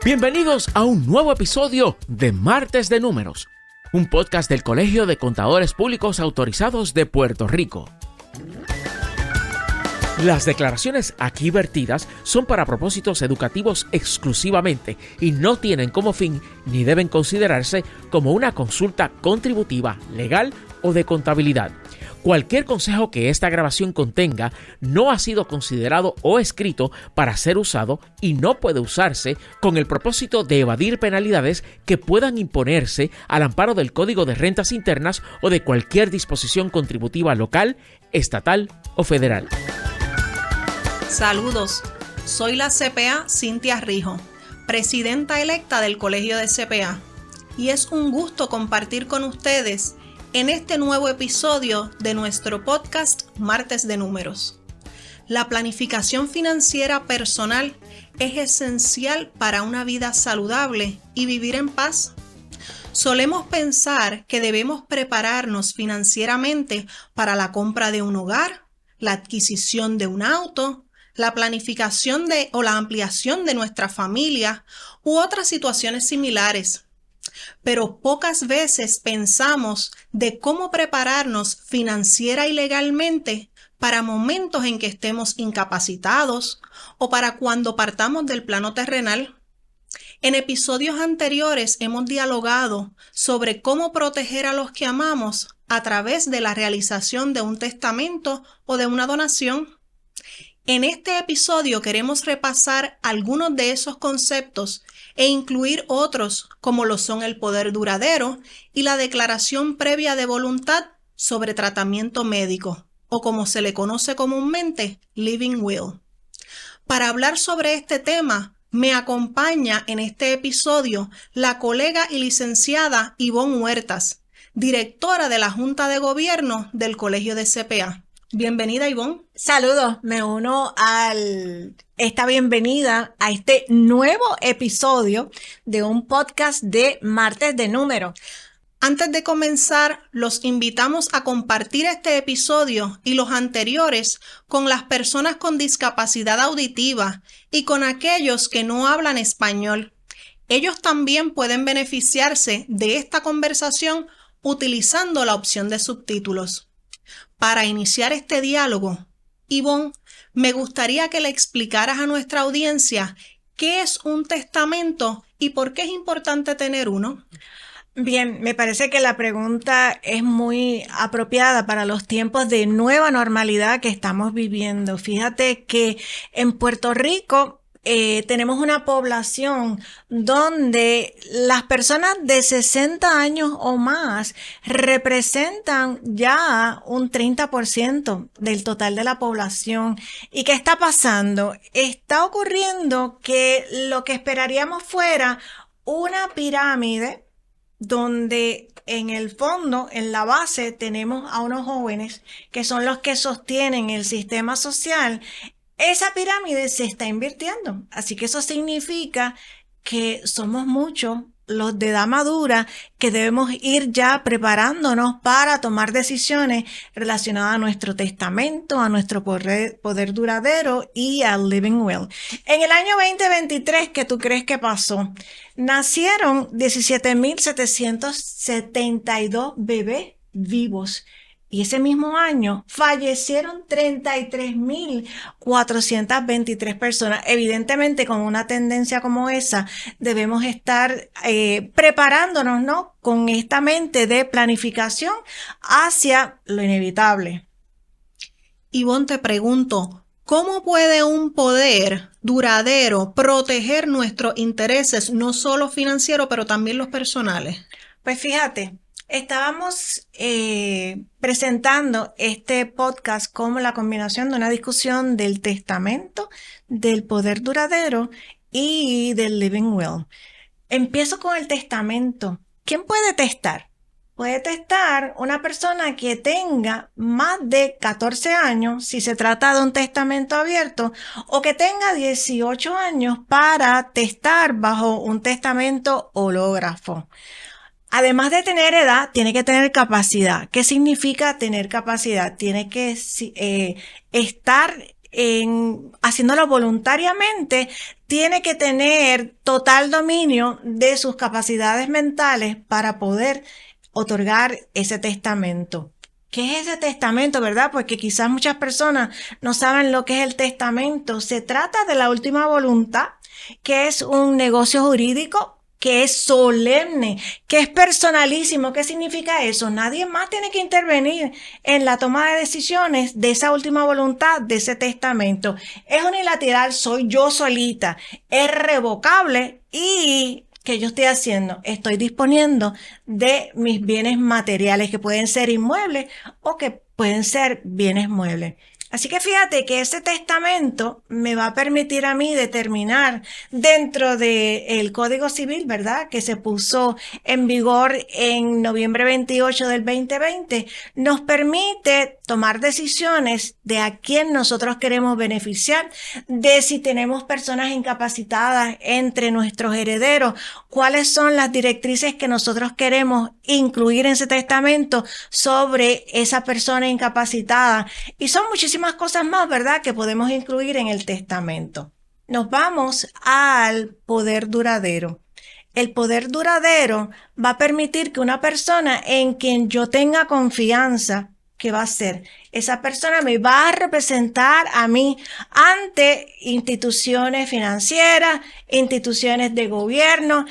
Bienvenidos a un nuevo episodio de Martes de Números, un podcast del Colegio de Contadores Públicos Autorizados de Puerto Rico. Las declaraciones aquí vertidas son para propósitos educativos exclusivamente y no tienen como fin ni deben considerarse como una consulta contributiva, legal o de contabilidad. Cualquier consejo que esta grabación contenga no ha sido considerado o escrito para ser usado y no puede usarse con el propósito de evadir penalidades que puedan imponerse al amparo del Código de Rentas Internas o de cualquier disposición contributiva local, estatal o federal. Saludos, soy la CPA Cintia Rijo, presidenta electa del Colegio de CPA, y es un gusto compartir con ustedes en este nuevo episodio de nuestro podcast Martes de Números. La planificación financiera personal es esencial para una vida saludable y vivir en paz. Solemos pensar que debemos prepararnos financieramente para la compra de un hogar, la adquisición de un auto, la planificación o la ampliación de nuestra familia u otras situaciones similares. Pero pocas veces pensamos de cómo prepararnos financiera y legalmente para momentos en que estemos incapacitados o para cuando partamos del plano terrenal. En episodios anteriores hemos dialogado sobre cómo proteger a los que amamos a través de la realización de un testamento o de una donación. En este episodio queremos repasar algunos de esos conceptos e incluir otros como lo son el poder duradero y la declaración previa de voluntad sobre tratamiento médico, o como se le conoce comúnmente, Living Will. Para hablar sobre este tema, me acompaña en este episodio la colega y licenciada Ivonne Huertas, directora de la Junta de Gobierno del Colegio de CPA. Bienvenida, Ivonne. Saludos, me uno a esta bienvenida a este nuevo episodio de un podcast de Martes de Números. Antes de comenzar, los invitamos a compartir este episodio y los anteriores con las personas con discapacidad auditiva y con aquellos que no hablan español. Ellos también pueden beneficiarse de esta conversación utilizando la opción de subtítulos. Para iniciar este diálogo, Ivonne, me gustaría que le explicaras a nuestra audiencia qué es un testamento y por qué es importante tener uno. Bien, me parece que la pregunta es muy apropiada para los tiempos de nueva normalidad que estamos viviendo. Fíjate que en Puerto Rico tenemos una población donde las personas de 60 años o más representan ya un 30% del total de la población. ¿Y qué está pasando? Está ocurriendo que lo que esperaríamos fuera una pirámide donde en el fondo, en la base, tenemos a unos jóvenes que son los que sostienen el sistema social. Esa pirámide se está invirtiendo, así que eso significa que somos muchos los de edad madura que debemos ir ya preparándonos para tomar decisiones relacionadas a nuestro testamento, a nuestro poder duradero y al Living Will. En el año 2023, ¿qué tú crees que pasó? Nacieron 17.772 bebés vivos. Y ese mismo año fallecieron 33.423 personas. Evidentemente, con una tendencia como esa, debemos estar preparándonos, ¿no?, con esta mente de planificación hacia lo inevitable. Ivonne, te pregunto, ¿cómo puede un poder duradero proteger nuestros intereses, no solo financieros, pero también los personales? Pues fíjate, estábamos presentando este podcast como la combinación de una discusión del testamento, del poder duradero y del Living Will. Empiezo con el testamento. ¿Quién puede testar? Puede testar una persona que tenga más de 14 años, si se trata de un testamento abierto, o que tenga 18 años para testar bajo un testamento hológrafo. Además de tener edad, tiene que tener capacidad. ¿Qué significa tener capacidad? Tiene que estar haciéndolo voluntariamente, tiene que tener total dominio de sus capacidades mentales para poder otorgar ese testamento. ¿Qué es ese testamento, verdad? Porque quizás muchas personas no saben lo que es el testamento. Se trata de la última voluntad, que es un negocio jurídico, que es solemne, que es personalísimo. ¿Qué significa eso? Nadie más tiene que intervenir en la toma de decisiones de esa última voluntad, de ese testamento. Es unilateral, soy yo solita, es revocable y... ¿qué yo estoy haciendo? Estoy disponiendo de mis bienes materiales, que pueden ser inmuebles o que pueden ser bienes muebles. Así que fíjate que ese testamento me va a permitir a mí determinar dentro del Código Civil, ¿verdad?, que se puso en vigor en noviembre 28 del 2020, nos permite tomar decisiones de a quién nosotros queremos beneficiar, de si tenemos personas incapacitadas entre nuestros herederos, cuáles son las directrices que nosotros queremos incluir en ese testamento sobre esa persona incapacitada. Y son muchísimas cosas más, ¿verdad?, que podemos incluir en el testamento. Nos vamos al poder duradero. El poder duradero va a permitir que una persona en quien yo tenga confianza, ¿qué va a hacer? Esa persona me va a representar a mí ante instituciones financieras, instituciones de gobierno,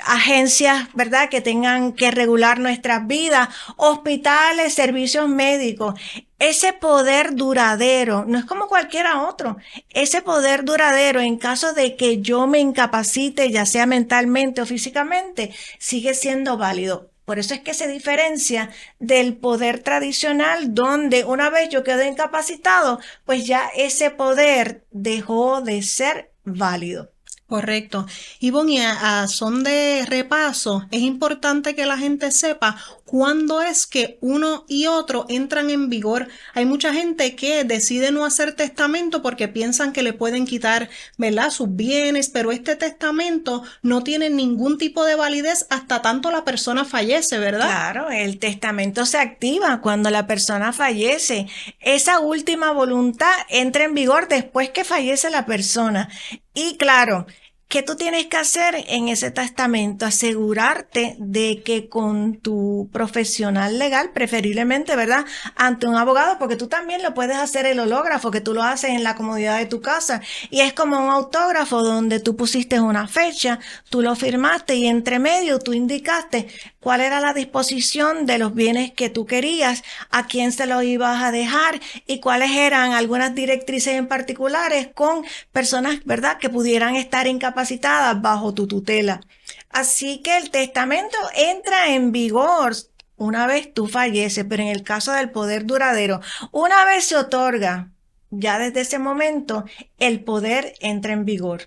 agencias, ¿verdad?, que tengan que regular nuestras vidas, hospitales, servicios médicos. Ese poder duradero no es como cualquiera otro. Ese poder duradero, en caso de que yo me incapacite, ya sea mentalmente o físicamente, sigue siendo válido. Por eso es que se diferencia del poder tradicional, donde una vez yo quedo incapacitado, pues ya ese poder dejó de ser válido. Correcto. Ivonne, y a son de repaso, es importante que la gente sepa cuándo es que uno y otro entran en vigor. Hay mucha gente que decide no hacer testamento porque piensan que le pueden quitar, ¿verdad?, sus bienes, pero este testamento no tiene ningún tipo de validez hasta tanto la persona fallece, ¿verdad? Claro, el testamento se activa cuando la persona fallece. Esa última voluntad entra en vigor después que fallece la persona. Y claro, ¿qué tú tienes que hacer en ese testamento? Asegurarte de que con tu profesional legal, preferiblemente, ¿verdad?, ante un abogado, porque tú también lo puedes hacer el hológrafo, que tú lo haces en la comodidad de tu casa, y es como un autógrafo donde tú pusiste una fecha, tú lo firmaste y entre medio tú indicaste cuál era la disposición de los bienes que tú querías, a quién se los ibas a dejar y cuáles eran algunas directrices en particulares con personas, ¿verdad?, que pudieran estar incapacitadas bajo tu tutela. Así que el testamento entra en vigor una vez tú falleces, pero en el caso del poder duradero, una vez se otorga, ya desde ese momento el poder entra en vigor.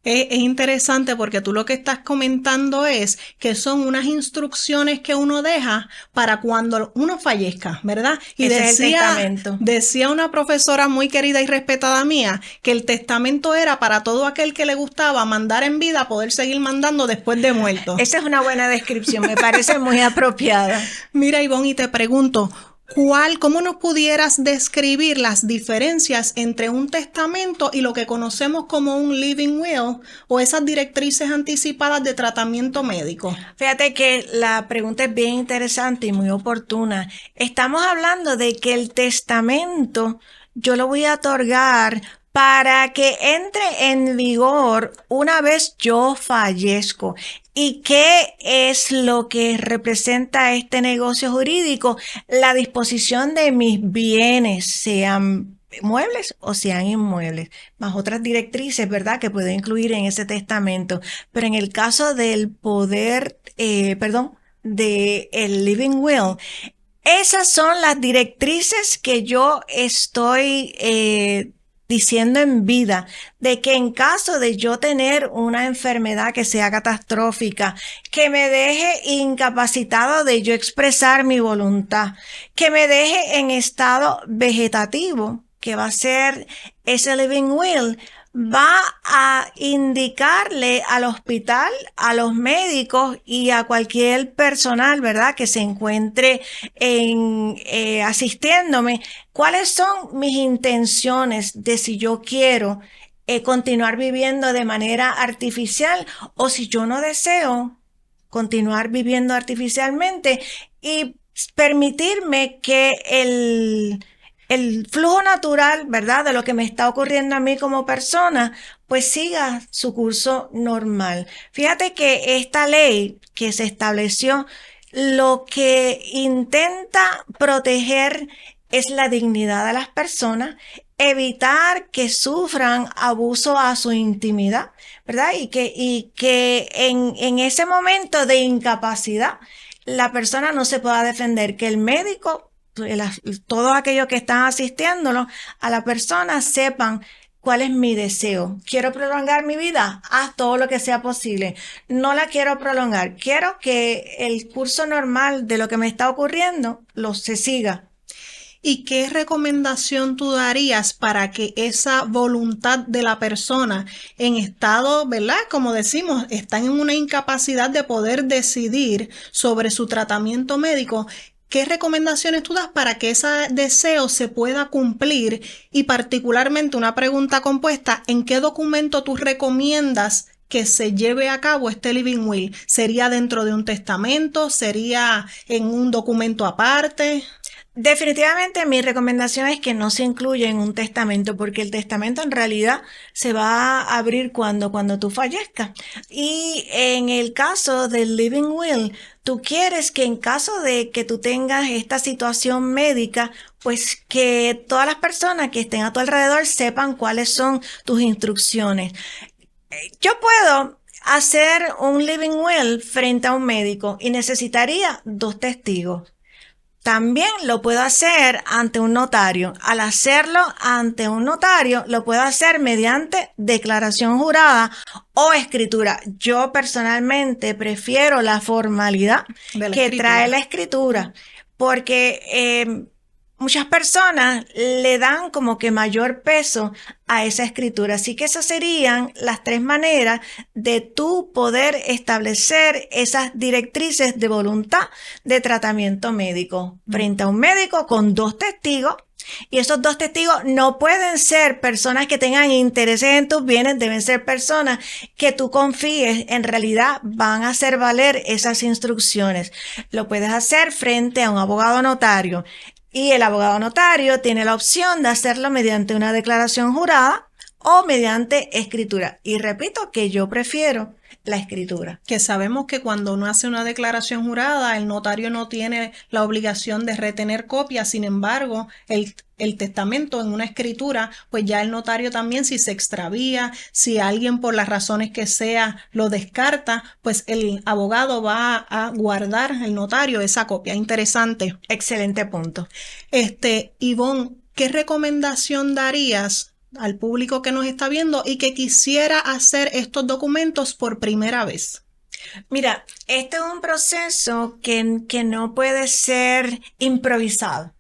Es interesante porque tú lo que estás comentando es que son unas instrucciones que uno deja para cuando uno fallezca, ¿verdad? Y ese es el testamento. Decía una profesora muy querida y respetada mía que el testamento era para todo aquel que le gustaba mandar en vida, poder seguir mandando después de muerto. Esa es una buena descripción, me parece muy apropiada. Mira, Ivonne, y te pregunto, ¿cómo nos pudieras describir las diferencias entre un testamento y lo que conocemos como un living will o esas directrices anticipadas de tratamiento médico? Fíjate que la pregunta es bien interesante y muy oportuna. Estamos hablando de que el testamento yo lo voy a otorgar para que entre en vigor una vez yo fallezco. ¿Y qué es lo que representa este negocio jurídico? La disposición de mis bienes, sean muebles o sean inmuebles, más otras directrices, ¿verdad?, que puedo incluir en ese testamento. Pero en el caso del poder, de el living will, esas son las directrices que yo estoy diciendo en vida, de que en caso de yo tener una enfermedad que sea catastrófica, que me deje incapacitado de yo expresar mi voluntad, que me deje en estado vegetativo, que va a ser ese living will, va a indicarle al hospital, a los médicos y a cualquier personal, ¿verdad?, que se encuentre asistiéndome, cuáles son mis intenciones de si yo quiero continuar viviendo de manera artificial o si yo no deseo continuar viviendo artificialmente y permitirme que el flujo natural, ¿verdad?, de lo que me está ocurriendo a mí como persona, pues siga su curso normal. Fíjate que esta ley que se estableció, lo que intenta proteger es la dignidad de las personas, evitar que sufran abuso a su intimidad, ¿verdad? Y que en ese momento de incapacidad la persona no se pueda defender, que el médico, todos aquellos que están asistiéndolo a la persona sepan cuál es mi deseo. ¿Quiero prolongar mi vida? Haz todo lo que sea posible. No la quiero prolongar. Quiero que el curso normal de lo que me está ocurriendo se siga. ¿Y qué recomendación tú darías para que esa voluntad de la persona en estado, ¿verdad?, como decimos, están en una incapacidad de poder decidir sobre su tratamiento médico? ¿Qué recomendaciones tú das para que ese deseo se pueda cumplir? Y particularmente una pregunta compuesta, ¿en qué documento tú recomiendas que se lleve a cabo este living will? ¿Sería dentro de un testamento? ¿Sería en un documento aparte? Definitivamente mi recomendación es que no se incluya en un testamento, porque el testamento en realidad se va a abrir cuando tú fallezcas. Y en el caso del living will, tú quieres que en caso de que tú tengas esta situación médica, pues que todas las personas que estén a tu alrededor sepan cuáles son tus instrucciones. Yo puedo hacer un living will frente a un médico y necesitaría 2 testigos. También lo puedo hacer ante un notario. Al hacerlo ante un notario, lo puedo hacer mediante declaración jurada o escritura. Yo personalmente prefiero la formalidad que trae la escritura, porque muchas personas le dan como que mayor peso a esa escritura. Así que esas serían las 3 maneras de tú poder establecer esas directrices de voluntad de tratamiento médico. Frente a un médico con 2 testigos. Y esos 2 testigos no pueden ser personas que tengan intereses en tus bienes, deben ser personas que tú confíes en realidad van a hacer valer esas instrucciones. Lo puedes hacer frente a un abogado notario. Y el abogado notario tiene la opción de hacerlo mediante una declaración jurada o mediante escritura. Y repito que yo prefiero la escritura. Que sabemos que cuando uno hace una declaración jurada, el notario no tiene la obligación de retener copia. Sin embargo, el testamento en una escritura, pues ya el notario también, si se extravía, si alguien por las razones que sea lo descarta, pues el abogado va a guardar, el notario, esa copia. Interesante. Excelente punto. Ivonne, ¿qué recomendación darías al público que nos está viendo y que quisiera hacer estos documentos por primera vez? Mira, este es un proceso que no puede ser improvisado.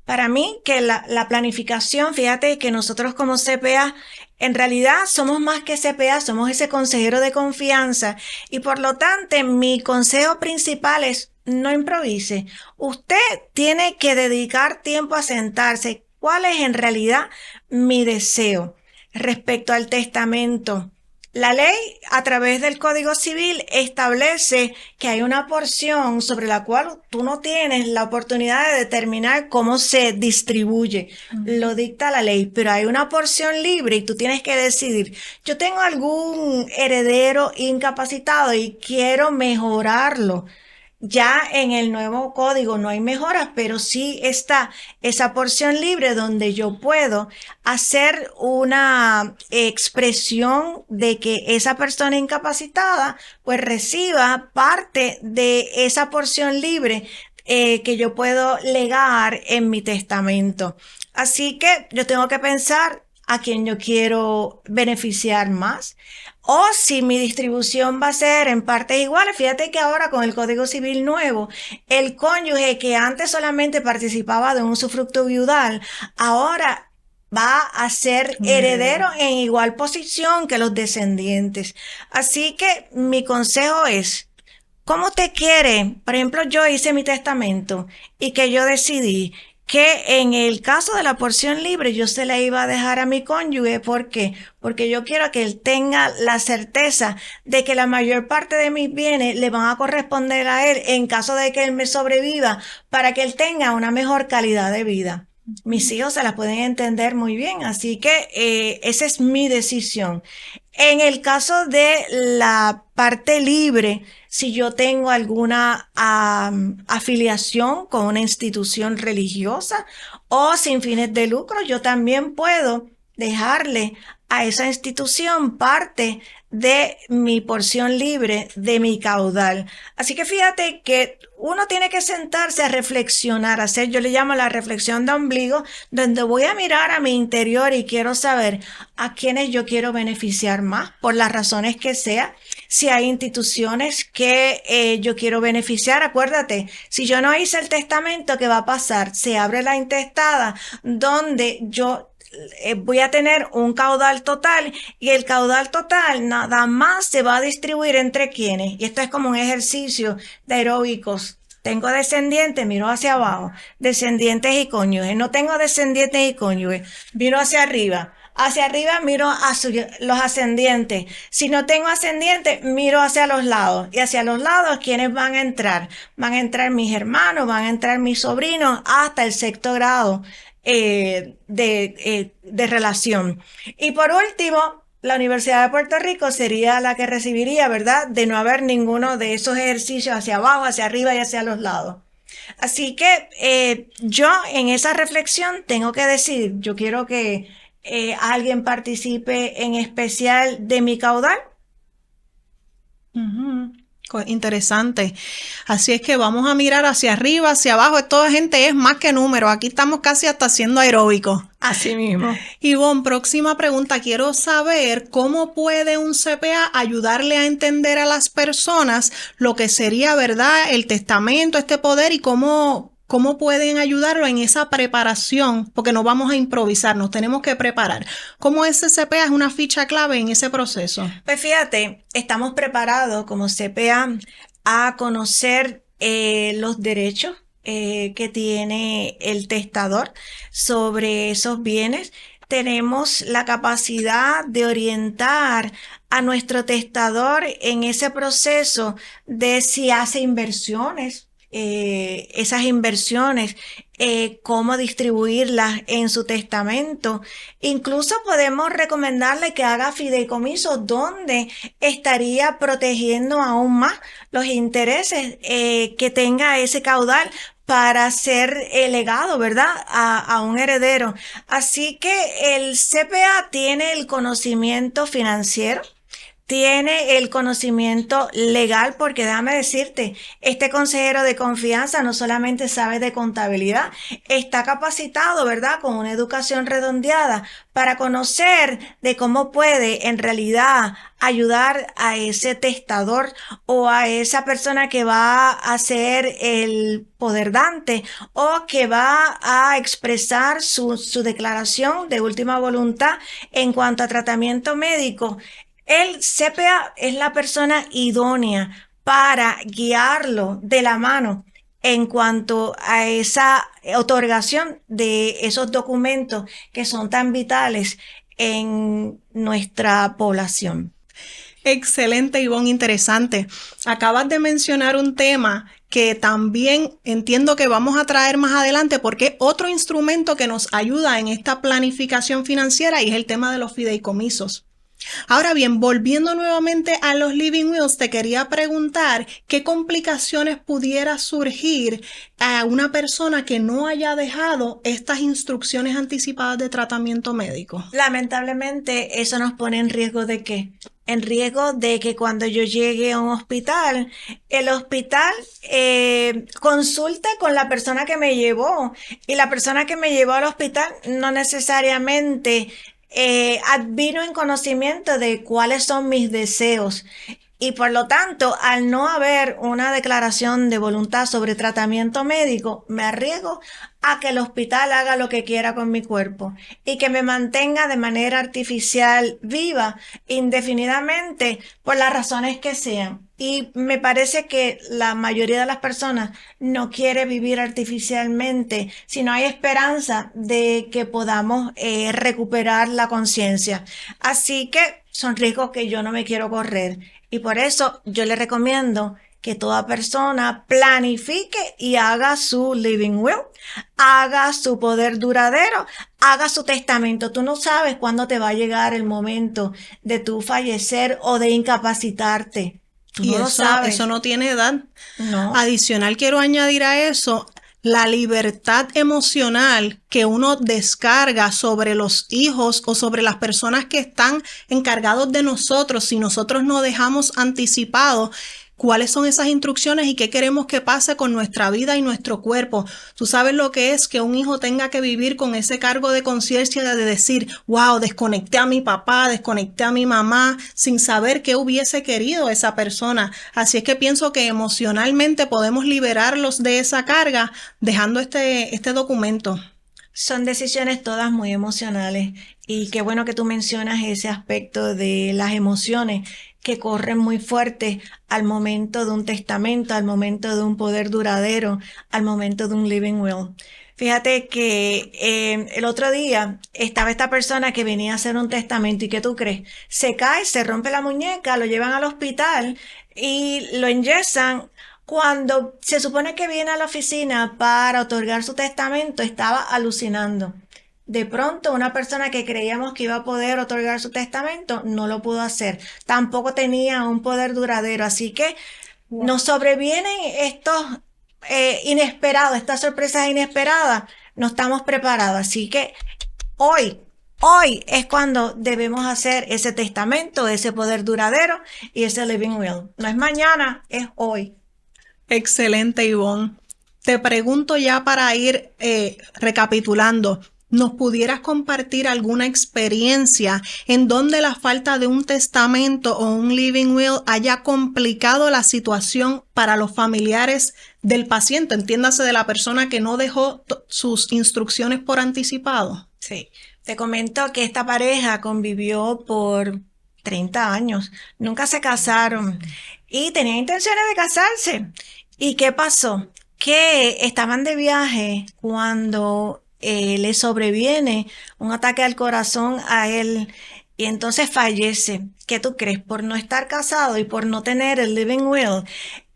Para mí, que la planificación, fíjate que nosotros como CPA, en realidad somos más que CPA, somos ese consejero de confianza y por lo tanto mi consejo principal es no improvise. Usted tiene que dedicar tiempo a sentarse. ¿Cuál es en realidad mi deseo respecto al testamento? La ley, a través del Código Civil, establece que hay una porción sobre la cual tú no tienes la oportunidad de determinar cómo se distribuye. Lo dicta la ley, pero hay una porción libre y tú tienes que decidir. Yo tengo algún heredero incapacitado y quiero mejorarlo. Ya en el nuevo código no hay mejoras, pero sí está esa porción libre donde yo puedo hacer una expresión de que esa persona incapacitada pues reciba parte de esa porción libre que yo puedo legar en mi testamento. Así que yo tengo que pensar a quién yo quiero beneficiar más. O si mi distribución va a ser en partes iguales. Fíjate que ahora con el Código Civil nuevo, el cónyuge que antes solamente participaba de un usufructo viudal, ahora va a ser heredero en igual posición que los descendientes. Así que mi consejo es, ¿cómo te quiere? Por ejemplo, yo hice mi testamento y que yo decidí que en el caso de la porción libre yo se la iba a dejar a mi cónyuge. ¿Por qué? Porque yo quiero que él tenga la certeza de que la mayor parte de mis bienes le van a corresponder a él en caso de que él me sobreviva, para que él tenga una mejor calidad de vida. Mis hijos se la pueden entender muy bien, así que esa es mi decisión. En el caso de la parte libre, si yo tengo alguna afiliación con una institución religiosa o sin fines de lucro, yo también puedo dejarle a esa institución parte de mi porción libre, de mi caudal. Así que fíjate que uno tiene que sentarse a reflexionar, hacer, yo le llamo la reflexión de ombligo, donde voy a mirar a mi interior y quiero saber a quiénes yo quiero beneficiar más, por las razones que sea. Si hay instituciones que yo quiero beneficiar, acuérdate, si yo no hice el testamento, ¿qué va a pasar? Se abre la intestada, donde yo voy a tener un caudal total, y el caudal total nada más se va a distribuir entre quienes. Y esto es como un ejercicio de aeróbicos. Tengo descendientes, miro hacia abajo, descendientes y cónyuges. No tengo descendientes y cónyuges, miro hacia arriba. Hacia arriba miro hacia los ascendientes. Si no tengo ascendientes, miro hacia los lados. Y hacia los lados, ¿quiénes van a entrar? Van a entrar mis hermanos, van a entrar mis sobrinos, hasta el sexto grado de relación. Y por último, la Universidad de Puerto Rico sería la que recibiría, ¿verdad?, de no haber ninguno de esos ejercicios hacia abajo, hacia arriba y hacia los lados. Así que yo en esa reflexión tengo que decir, yo quiero que alguien participe en especial de mi caudal. Interesante. Así es que vamos a mirar hacia arriba, hacia abajo. Toda gente es más que número. Aquí estamos casi hasta haciendo aeróbico. Así mismo. Ivonne, próxima pregunta. Quiero saber cómo puede un CPA ayudarle a entender a las personas lo que sería, ¿verdad?, el testamento, este poder, y cómo pueden ayudarlo en esa preparación, porque no vamos a improvisar, nos tenemos que preparar. ¿Cómo ese CPA es una ficha clave en ese proceso? Pues fíjate, estamos preparados como CPA a conocer los derechos que tiene el testador sobre esos bienes. Tenemos la capacidad de orientar a nuestro testador en ese proceso de si hace inversiones. Esas inversiones, cómo distribuirlas en su testamento. Incluso podemos recomendarle que haga fideicomisos donde estaría protegiendo aún más los intereses que tenga ese caudal para ser legado, ¿verdad?, a un heredero. Así que el CPA tiene el conocimiento financiero, tiene el conocimiento legal, porque déjame decirte, este consejero de confianza no solamente sabe de contabilidad, está capacitado, ¿verdad?, con una educación redondeada para conocer de cómo puede en realidad ayudar a ese testador o a esa persona que va a ser el poderdante o que va a expresar su declaración de última voluntad en cuanto a tratamiento médico. El CPA es la persona idónea para guiarlo de la mano en cuanto a esa otorgación de esos documentos que son tan vitales en nuestra población. Excelente, Ivonne, interesante. Acabas de mencionar un tema que también entiendo que vamos a traer más adelante, porque es otro instrumento que nos ayuda en esta planificación financiera, y es el tema de los fideicomisos. Ahora bien, volviendo nuevamente a los living wills, te quería preguntar qué complicaciones pudiera surgir a una persona que no haya dejado estas instrucciones anticipadas de tratamiento médico. Lamentablemente, eso nos pone en riesgo de ¿qué? En riesgo de que cuando yo llegue a un hospital, el hospital consulte con la persona que me llevó, y la persona que me llevó al hospital no necesariamente advino en conocimiento de cuáles son mis deseos, y por lo tanto, al no haber una declaración de voluntad sobre tratamiento médico, me arriesgo a que el hospital haga lo que quiera con mi cuerpo y que me mantenga de manera artificial viva indefinidamente por las razones que sean. Y me parece que la mayoría de las personas no quiere vivir artificialmente si no hay esperanza de que podamos recuperar la conciencia. Así que son riesgos que yo no me quiero correr. Y por eso yo le recomiendo que toda persona planifique y haga su living will, haga su poder duradero, haga su testamento. Tú no sabes cuándo te va a llegar el momento de tu fallecer o de incapacitarte. Tú no lo sabes. Eso no tiene edad. No. Adicional, quiero añadir a eso la libertad emocional que uno descarga sobre los hijos o sobre las personas que están encargados de nosotros si nosotros no dejamos anticipado cuáles son esas instrucciones y qué queremos que pase con nuestra vida y nuestro cuerpo. Tú sabes lo que es que un hijo tenga que vivir con ese cargo de conciencia de decir, wow, desconecté a mi papá, desconecté a mi mamá, sin saber qué hubiese querido esa persona. Así es que pienso que emocionalmente podemos liberarlos de esa carga dejando este documento. Son decisiones todas muy emocionales y qué bueno que tú mencionas ese aspecto de las emociones que corren muy fuerte al momento de un testamento, al momento de un poder duradero, al momento de un living will. Fíjate que el otro día estaba esta persona que venía a hacer un testamento y ¿qué tú crees? Se cae, se rompe la muñeca, lo llevan al hospital y lo enyesan. Cuando se supone que viene a la oficina para otorgar su testamento, estaba alucinando. De pronto, una persona que creíamos que iba a poder otorgar su testamento no lo pudo hacer. Tampoco tenía un poder duradero. Así que nos sobrevienen estos inesperados, estas sorpresas inesperadas. No estamos preparados. Así que hoy es cuando debemos hacer ese testamento, ese poder duradero y ese living will. No es mañana, es hoy. Excelente, Ivonne. Te pregunto ya para ir recapitulando, ¿nos pudieras compartir alguna experiencia en donde la falta de un testamento o un living will haya complicado la situación para los familiares del paciente? Entiéndase, de la persona que no dejó sus instrucciones por anticipado. Sí, te comento que esta pareja convivió por 30 años, nunca se casaron y tenían intenciones de casarse. ¿Y qué pasó? Que estaban de viaje cuando le sobreviene un ataque al corazón a él y entonces fallece. ¿Qué tú crees? Por no estar casado y por no tener el living will,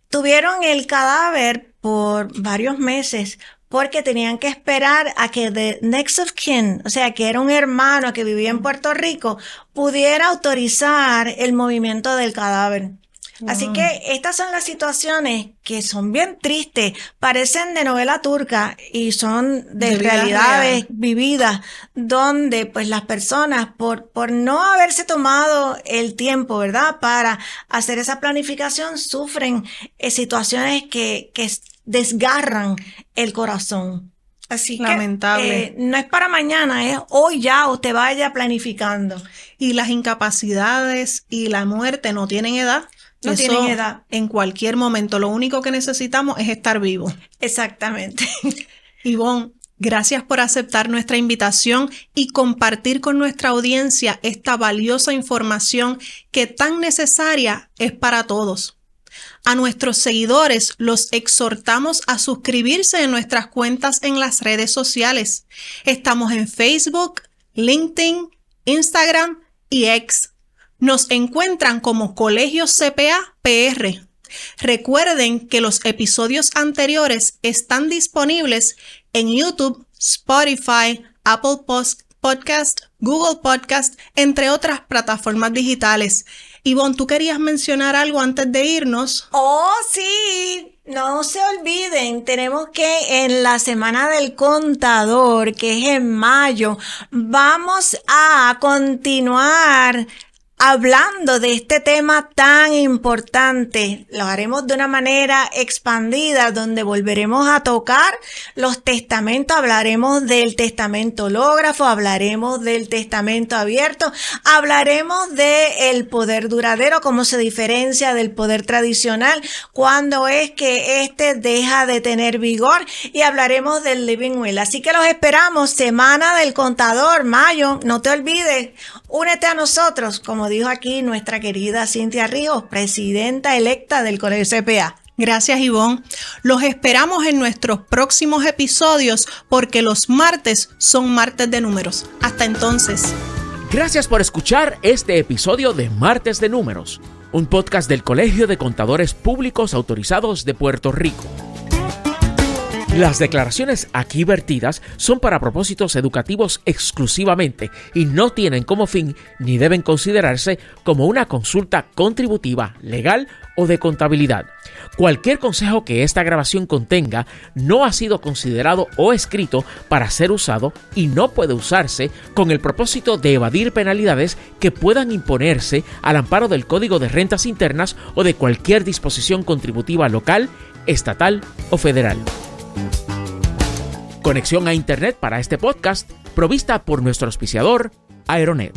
tuvieron el cadáver por varios meses porque tenían que esperar a que the next of kin, o sea, que era un hermano que vivía en Puerto Rico, pudiera autorizar el movimiento del cadáver. Así que estas son las situaciones que son bien tristes, parecen de novela turca y son de realidades vividas, donde pues las personas por no haberse tomado el tiempo, ¿verdad?, para hacer esa planificación, sufren situaciones que desgarran el corazón. Así lamentable. Que no es para mañana, es hoy ya usted vaya planificando. Y las incapacidades y la muerte no tienen edad. No tienen edad. En cualquier momento, lo único que necesitamos es estar vivos. Exactamente. Ivonne, gracias por aceptar nuestra invitación y compartir con nuestra audiencia esta valiosa información que tan necesaria es para todos. A nuestros seguidores los exhortamos a suscribirse en nuestras cuentas en las redes sociales. Estamos en Facebook, LinkedIn, Instagram y X. Nos encuentran como Colegio CPA PR. Recuerden que los episodios anteriores están disponibles en YouTube, Spotify, Apple Podcast, Google Podcast, entre otras plataformas digitales. Ivonne, ¿tú querías mencionar algo antes de irnos? ¡Oh, sí! No se olviden, tenemos que en la Semana del Contador, que es en mayo, vamos a continuar hablando de este tema tan importante. Lo haremos de una manera expandida, donde volveremos a tocar los testamentos, hablaremos del testamento hológrafo, hablaremos del testamento abierto, hablaremos del poder duradero, cómo se diferencia del poder tradicional, cuándo es que este deja de tener vigor, y hablaremos del living will. Así que los esperamos, Semana del Contador, mayo, no te olvides, únete a nosotros, como dijo aquí nuestra querida Cintia Ríos, presidenta electa del Colegio CPA. Gracias, Ivonne. Los esperamos en nuestros próximos episodios porque los martes son martes de números. Hasta entonces. Gracias por escuchar este episodio de Martes de Números, un podcast del Colegio de Contadores Públicos Autorizados de Puerto Rico. Las declaraciones aquí vertidas son para propósitos educativos exclusivamente y no tienen como fin ni deben considerarse como una consulta contributiva, legal o de contabilidad. Cualquier consejo que esta grabación contenga no ha sido considerado o escrito para ser usado y no puede usarse con el propósito de evadir penalidades que puedan imponerse al amparo del Código de Rentas Internas o de cualquier disposición contributiva local, estatal o federal. Conexión a Internet para este podcast provista por nuestro auspiciador, Aeronet.